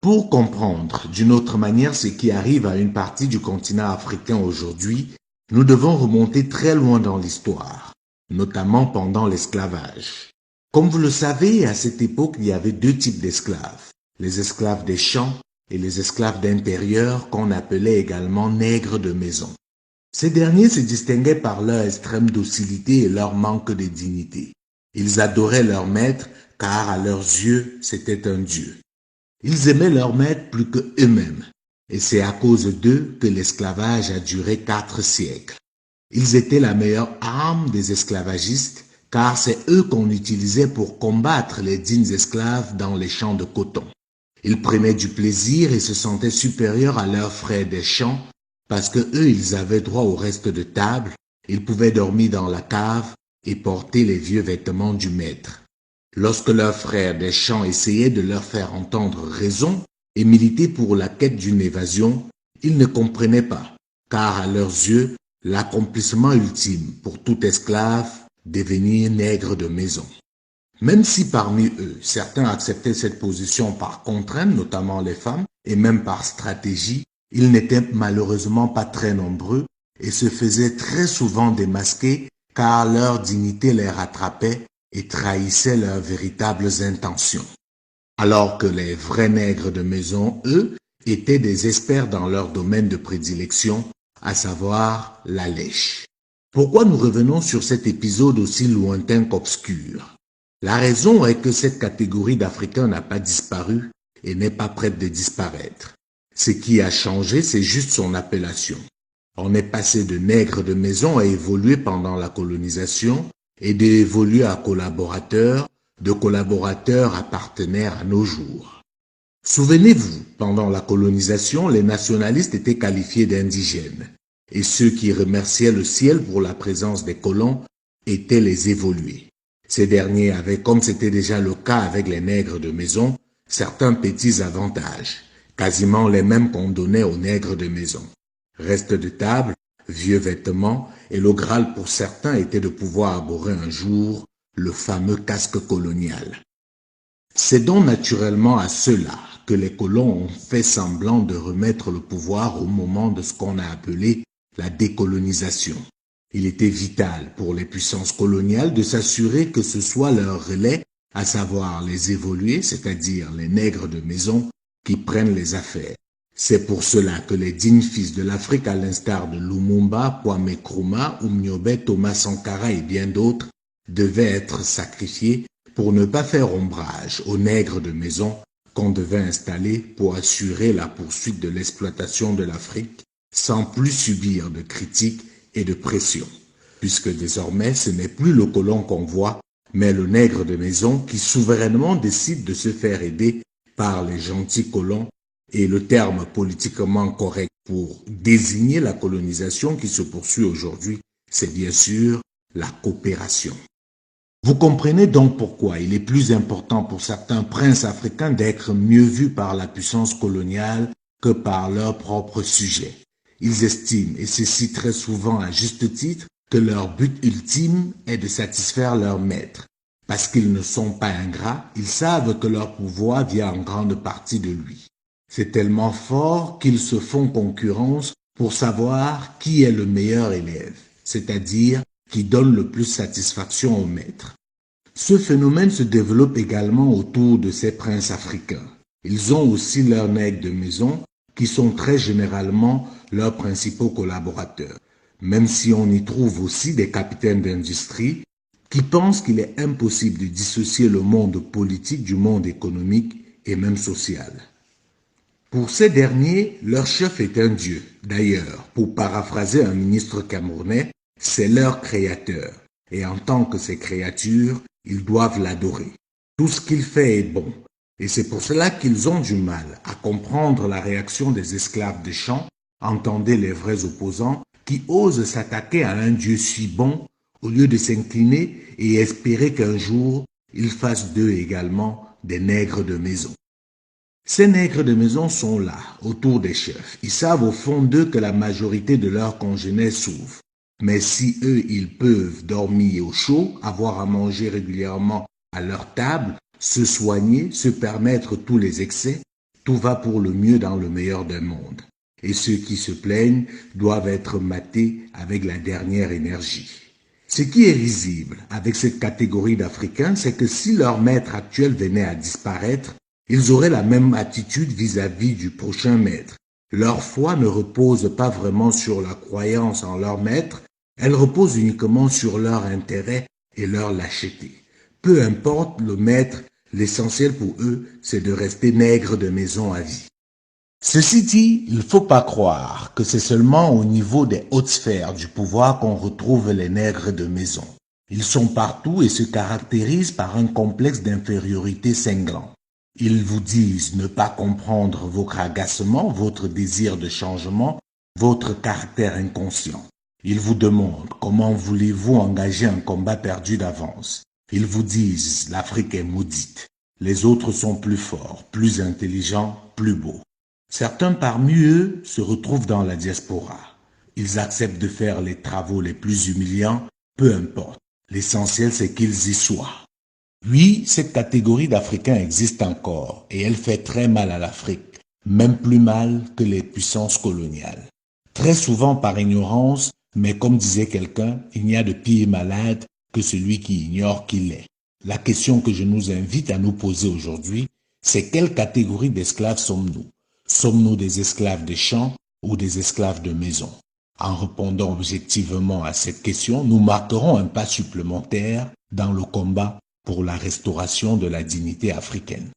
Pour comprendre d'une autre manière ce qui arrive à une partie du continent africain aujourd'hui, nous devons remonter très loin dans l'histoire, notamment pendant l'esclavage. Comme vous le savez, à cette époque, il y avait deux types d'esclaves, les esclaves des champs et les esclaves d'intérieur qu'on appelait également nègres de maison. Ces derniers se distinguaient par leur extrême docilité et leur manque de dignité. Ils adoraient leur maître car à leurs yeux, c'était un dieu. Ils aimaient leur maître plus que eux-mêmes, et c'est à cause d'eux que l'esclavage a duré 4 siècles. Ils étaient la meilleure arme des esclavagistes, car c'est eux qu'on utilisait pour combattre les dignes esclaves dans les champs de coton. Ils prenaient du plaisir et se sentaient supérieurs à leurs frères des champs, parce que eux, ils avaient droit au reste de table, ils pouvaient dormir dans la cave et porter les vieux vêtements du maître. Lorsque leurs frères des champs essayaient de leur faire entendre raison et militer pour la quête d'une évasion, ils ne comprenaient pas, car à leurs yeux, l'accomplissement ultime pour tout esclave, devenir nègre de maison. Même si parmi eux, certains acceptaient cette position par contrainte, notamment les femmes, et même par stratégie, ils n'étaient malheureusement pas très nombreux et se faisaient très souvent démasquer car leur dignité les rattrapait et trahissait leurs véritables intentions. Alors que les vrais nègres de maison, eux, étaient des experts dans leur domaine de prédilection, à savoir la lèche. Pourquoi nous revenons sur cet épisode aussi lointain qu'obscur? La raison est que cette catégorie d'Africains n'a pas disparu et n'est pas prête de disparaître. Ce qui a changé, c'est juste son appellation. On est passé de nègres de maison à évoluer pendant la colonisation et d'évoluer à collaborateurs, de collaborateurs à partenaires à nos jours. Souvenez-vous, pendant la colonisation, les nationalistes étaient qualifiés d'indigènes et ceux qui remerciaient le ciel pour la présence des colons étaient les évolués. Ces derniers avaient, comme c'était déjà le cas avec les nègres de maison, certains petits avantages, quasiment les mêmes qu'on donnait aux nègres de maison. Reste de table, vieux vêtements, et le Graal pour certains était de pouvoir arborer un jour le fameux casque colonial. C'est donc naturellement à ceux-là que les colons ont fait semblant de remettre le pouvoir au moment de ce qu'on a appelé la décolonisation. Il était vital pour les puissances coloniales de s'assurer que ce soit leur relais, à savoir les évolués, c'est-à-dire les nègres de maison, qui prennent les affaires. C'est pour cela que les dignes fils de l'Afrique, à l'instar de Lumumba, Kwame Nkrumah, Umnyobe, Thomas Sankara et bien d'autres, devaient être sacrifiés pour ne pas faire ombrage aux nègres de maison qu'on devait installer pour assurer la poursuite de l'exploitation de l'Afrique sans plus subir de critiques et de pression, puisque désormais ce n'est plus le colon qu'on voit, mais le nègre de maison qui souverainement décide de se faire aider par les gentils colons, et le terme politiquement correct pour désigner la colonisation qui se poursuit aujourd'hui, c'est bien sûr la coopération. Vous comprenez donc pourquoi il est plus important pour certains princes africains d'être mieux vus par la puissance coloniale que par leurs propres sujets. Ils estiment, et ceci très souvent à juste titre, que leur but ultime est de satisfaire leur maître. Parce qu'ils ne sont pas ingrats, ils savent que leur pouvoir vient en grande partie de lui. C'est tellement fort qu'ils se font concurrence pour savoir qui est le meilleur élève, c'est-à-dire qui donne le plus satisfaction au maître. Ce phénomène se développe également autour de ces princes africains. Ils ont aussi leurs nègres de maison qui sont très généralement leurs principaux collaborateurs, même si on y trouve aussi des capitaines d'industrie qui pensent qu'il est impossible de dissocier le monde politique du monde économique et même social. Pour ces derniers, leur chef est un dieu. D'ailleurs, pour paraphraser un ministre camerounais, c'est leur créateur. Et en tant que ses créatures, ils doivent l'adorer. Tout ce qu'il fait est bon. Et c'est pour cela qu'ils ont du mal à comprendre la réaction des esclaves des champs, entendez les vrais opposants, qui osent s'attaquer à un dieu si bon au lieu de s'incliner et espérer qu'un jour, il fasse d'eux également des nègres de maison. Ces nègres de maison sont là, autour des chefs. Ils savent au fond d'eux que la majorité de leurs congénères souffrent. Mais si eux, ils peuvent dormir au chaud, avoir à manger régulièrement à leur table, se soigner, se permettre tous les excès, Tout va pour le mieux dans le meilleur des mondes. Et ceux qui se plaignent doivent être matés avec la dernière énergie. Ce qui est risible avec cette catégorie d'Africains, c'est que si leur maître actuel venait à disparaître, ils auraient la même attitude vis-à-vis du prochain maître. Leur foi ne repose pas vraiment sur la croyance en leur maître, elle repose uniquement sur leur intérêt et leur lâcheté. Peu importe le maître, l'essentiel pour eux, c'est de rester nègre de maison à vie. Ceci dit, il ne faut pas croire que c'est seulement au niveau des hautes sphères du pouvoir qu'on retrouve les nègres de maison. Ils sont partout et se caractérisent par un complexe d'infériorité cinglant. Ils vous disent ne pas comprendre votre agacement, votre désir de changement, votre caractère inconscient. Ils vous demandent comment voulez-vous engager un combat perdu d'avance. Ils vous disent l'Afrique est maudite. Les autres sont plus forts, plus intelligents, plus beaux. Certains parmi eux se retrouvent dans la diaspora. Ils acceptent de faire les travaux les plus humiliants, peu importe. L'essentiel, c'est qu'ils y soient. Oui, cette catégorie d'Africains existe encore et elle fait très mal à l'Afrique, même plus mal que les puissances coloniales. Très souvent par ignorance, mais comme disait quelqu'un, il n'y a de pire malade que celui qui ignore qu'il est. La question que je nous invite à nous poser aujourd'hui, c'est quelle catégorie d'esclaves sommes-nous? Sommes-nous des esclaves de champ ou des esclaves de maison? En répondant objectivement à cette question, nous marquerons un pas supplémentaire dans le combat pour la restauration de la dignité africaine.